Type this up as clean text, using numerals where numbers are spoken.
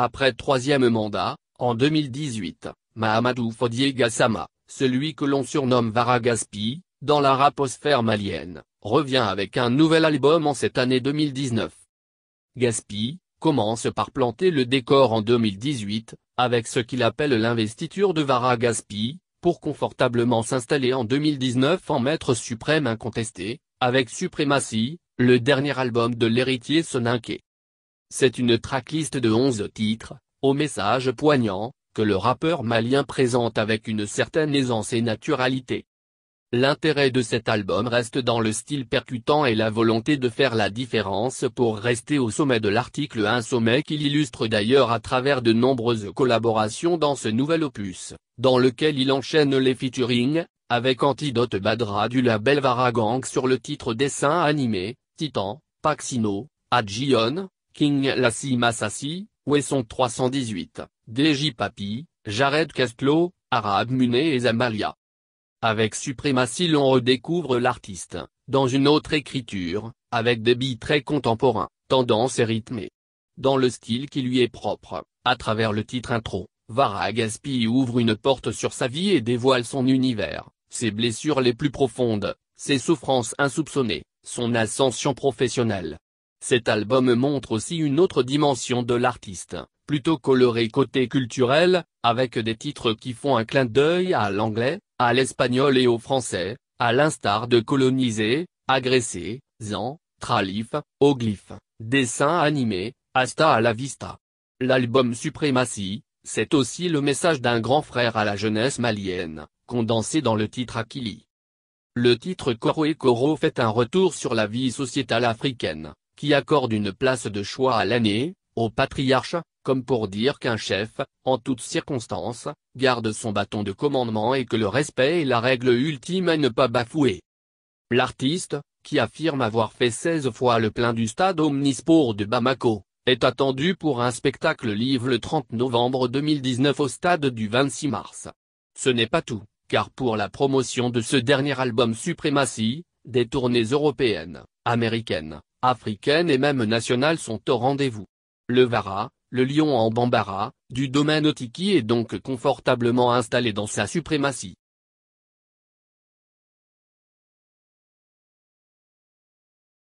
Après troisième mandat, en 2018, Mahamadou Fodié Gassama, celui que l'on surnomme Vara Gaspi, dans la raposphère malienne, revient avec un nouvel album en cette année 2019. Gaspi commence par planter le décor en 2018, avec ce qu'il appelle l'investiture de Vara Gaspi, pour confortablement s'installer en 2019 en maître suprême incontesté, avec Suprématie, le dernier album de l'héritier soninké. C'est une tracklist de 11 titres, au message poignant, que le rappeur malien présente avec une certaine aisance et naturalité. L'intérêt de cet album reste dans le style percutant et la volonté de faire la différence pour rester au sommet de l'article, un sommet qu'il illustre d'ailleurs à travers de nombreuses collaborations dans ce nouvel opus, dans lequel il enchaîne les featuring, avec Antidote Badra du label Varagang sur le titre dessin animé, Titan, Paxino, Adjion, King Lassie Massassi, Wesson 318, DJ Papi, Jared Castlo, Arabe Muné et Zamalia. Avec Suprématie l'on redécouvre l'artiste, dans une autre écriture, avec des beats très contemporains, tendance et rythmés. Dans le style qui lui est propre, à travers le titre intro, Vara Gaspi ouvre une porte sur sa vie et dévoile son univers, ses blessures les plus profondes, ses souffrances insoupçonnées, son ascension professionnelle. Cet album montre aussi une autre dimension de l'artiste, plutôt coloré côté culturel, avec des titres qui font un clin d'œil à l'anglais, à l'espagnol et au français, à l'instar de Colonisé, Agressé, Zan, Tralif, Oglyphe, Dessin animé, Hasta a la vista. L'album Suprématie, c'est aussi le message d'un grand frère à la jeunesse malienne, condensé dans le titre Akili. Le titre Koro et Koro fait un retour sur la vie sociétale africaine, qui accorde une place de choix à l'aîné, au patriarche, comme pour dire qu'un chef, en toutes circonstances, garde son bâton de commandement et que le respect est la règle ultime à ne pas bafouer. L'artiste, qui affirme avoir fait 16 fois le plein du stade Omnisport de Bamako, est attendu pour un spectacle live le 30 novembre 2019 au stade du 26 mars. Ce n'est pas tout, car pour la promotion de ce dernier album Suprématie, des tournées européennes, américaines, africaines et même nationales sont au rendez-vous. Le Vara, le lion en Bambara, du domaine Otiki est donc confortablement installé dans sa suprématie.